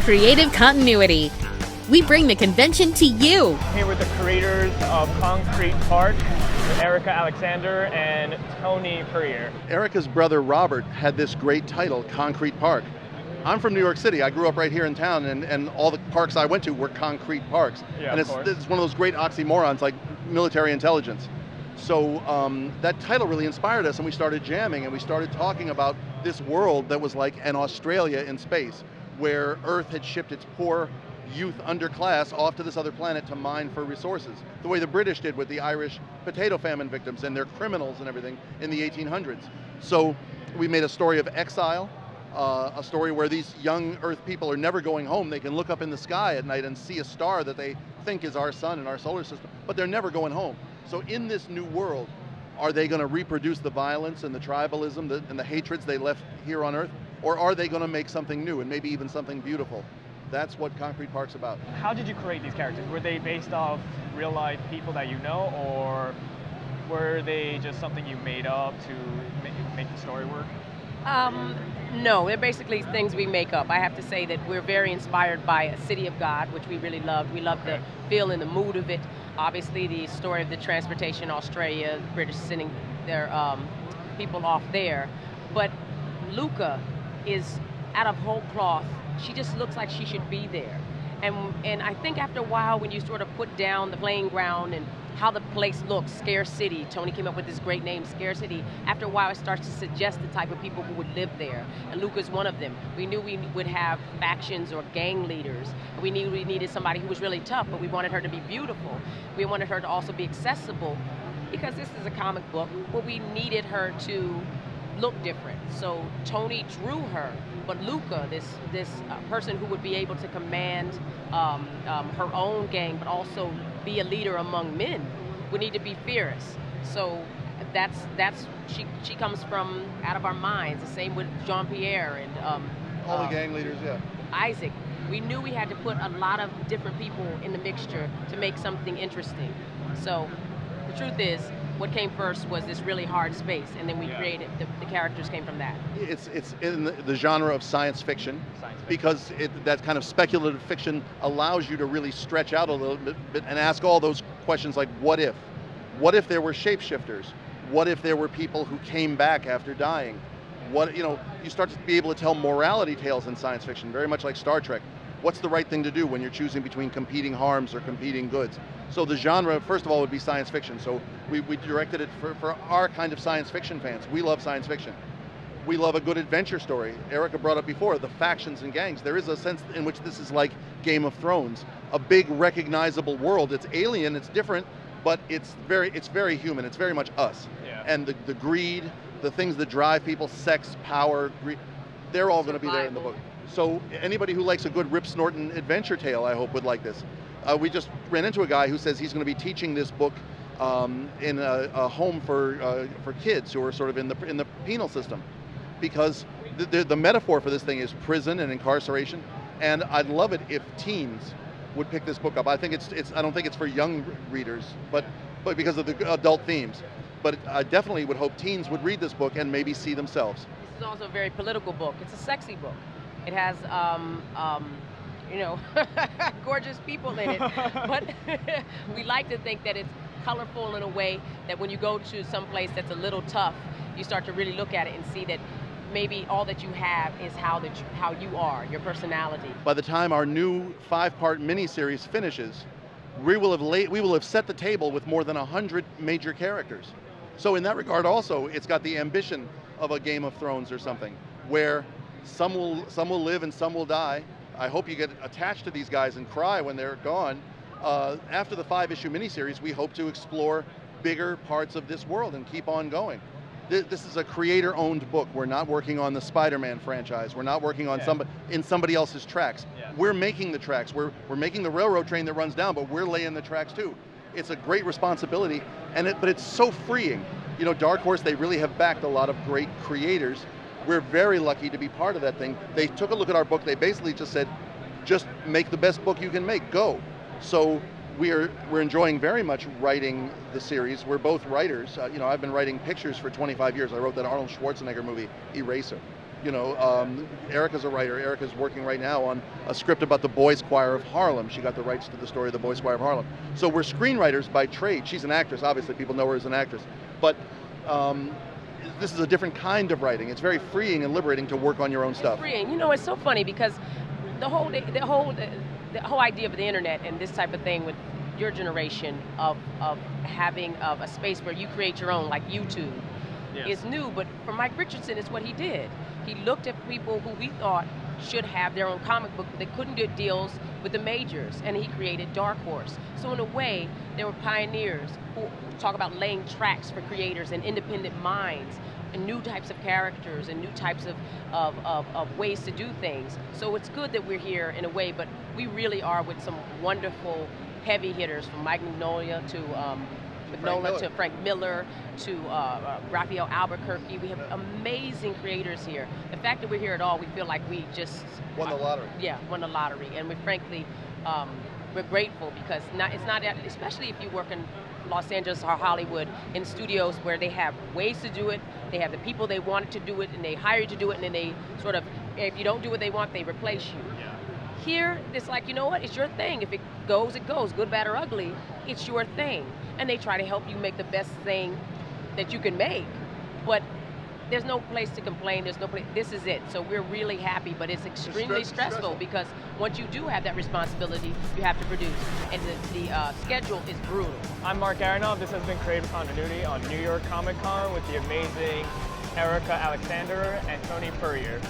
creative continuity. We bring the convention to you. Here with the creators of Concrete Park, Erika Alexander and Tony Puryear. Erika's brother Robert had this great title, Concrete Park. I'm from New York City. I grew up right here in town, and all the parks I went to were concrete parks. Yeah, and of course. it's one of those great oxymorons like military intelligence. So that title really inspired us, and we started jamming, and we started talking about this world that was like an Australia in space, where Earth had shipped its poor youth underclass off to this other planet to mine for resources, the way the British did with the Irish potato famine victims and their criminals and everything in the 1800s. So we made a story of exile, a story where these young Earth people are never going home. They can look up in the sky at night and see a star that they think is our sun and our solar system, but they're never going home. So in this new world, are they going to reproduce the violence and the tribalism and the hatreds they left here on Earth? Or are they going to make something new and maybe even something beautiful? That's what Concrete Park's about. How did you create these characters? Were they based off real life people that you know, or were they just something you made up to make the story work? No, they're basically things we make up. I have to say that we're very inspired by A City of God, which we really loved. We loved the feel and the mood of it. Obviously, the story of the transportation, Australia, the British sending their people off there. But Luca is out of whole cloth. She just looks like she should be there. And I think after a while, when you sort of put down the playing ground and how the place looks, Scare City, Tony came up with this great name, Scare City. After a while, it starts to suggest the type of people who would live there. And Luca's one of them. We knew we would have factions or gang leaders. We knew we needed somebody who was really tough, but we wanted her to be beautiful. We wanted her to also be accessible. Because this is a comic book, but we needed her to look different. So Tony drew her, but Luca, this person who would be able to command her own gang, but also be a leader among men, would need to be fierce. So that's she comes from out of our minds. The same with Jean-Pierre and All the gang leaders, yeah. Isaac. We knew we had to put a lot of different people in the mixture to make something interesting. So the truth is, what came first was this really hard space, and then we created, the characters came from that. It's in the genre of science fiction, because that kind of speculative fiction allows you to really stretch out a little bit and ask all those questions like, what if? What if there were shapeshifters? What if there were people who came back after dying? You start to be able to tell morality tales in science fiction, very much like Star Trek. What's the right thing to do when you're choosing between competing harms or competing goods? So the genre, first of all, would be science fiction. So we directed it for our kind of science fiction fans. We love science fiction. We love a good adventure story. Erika brought up before, the factions and gangs. There is a sense in which this is like Game of Thrones, a big recognizable world. It's alien, it's different, but it's very human. It's very much us. Yeah. And the greed, the things that drive people, sex, power, greed, they're all going to be there in the book. So anybody who likes a good Rip Snorton adventure tale, I hope, would like this. We just ran into a guy who says he's going to be teaching this book in a home for kids who are sort of in the penal system, because the metaphor for this thing is prison and incarceration. And I'd love it if teens would pick this book up. I think I don't think it's for young readers, but because of the adult themes. But I definitely would hope teens would read this book and maybe see themselves. This is also a very political book. It's a sexy book. It has, gorgeous people in it. But we like to think that it's colorful in a way that when you go to some place that's a little tough, you start to really look at it and see that maybe all that you have is how you are, your personality. By the time our new 5-part miniseries finishes, we will have set the table with more than 100 major characters. So in that regard also, it's got the ambition of a Game of Thrones or something, where some will live and some will die. I hope you get attached to these guys and cry when they're gone. After the 5-issue miniseries, we hope to explore bigger parts of this world and keep on going. This is a creator-owned book. We're not working on the Spider-Man franchise. We're not working on somebody else's tracks. Yeah. We're making the tracks. We're making the railroad train that runs down, but we're laying the tracks too. It's a great responsibility, but it's so freeing. Dark Horse, they really have backed a lot of great creators. We're very lucky to be part of that thing. They took a look at our book. They basically just said, just make the best book you can make, go. So we're enjoying very much writing the series. We're both writers. I've been writing pictures for 25 years. I wrote that Arnold Schwarzenegger movie, Eraser. Erika's a writer. Erika's working right now on a script about the Boys Choir of Harlem. She got the rights to the story of the Boys Choir of Harlem. So we're screenwriters by trade. She's an actress, obviously people know her as an actress. But this is a different kind of writing. It's very freeing and liberating to work on your own stuff. It's freeing. It's so funny because the whole idea of the internet and this type of thing with your generation of having a space where you create your own, like YouTube, is new. But for Mike Richardson, it's what he did. He looked at people who we thought should have their own comic book. They couldn't get deals with the majors, and he created Dark Horse. So in a way, there were pioneers who talk about laying tracks for creators and independent minds and new types of characters and new types of ways to do things. So it's good that we're here in a way, but we really are with some wonderful heavy hitters, from Mike Mignola to Frank Miller to Raphael Albuquerque. We have amazing creators here. The fact that we're here at all, we feel like we just won the lottery. Yeah, won the lottery, and we're frankly we're grateful because it's not especially if you work in Los Angeles or Hollywood in studios where they have ways to do it, they have the people they wanted to do it, and they hire you to do it, and then they sort of, if you don't do what they want, they replace you. Yeah. Here, it's like, you know what, it's your thing. If it goes, it goes, good, bad, or ugly, it's your thing. And they try to help you make the best thing that you can make. But there's no place to complain, there's no place, this is it. So we're really happy, but it's extremely stressful because once you do have that responsibility, you have to produce. And the schedule is brutal. I'm Mark Aronoff. This has been Creative Continuity on New York Comic Con with the amazing Erika Alexander and Tony Puryear.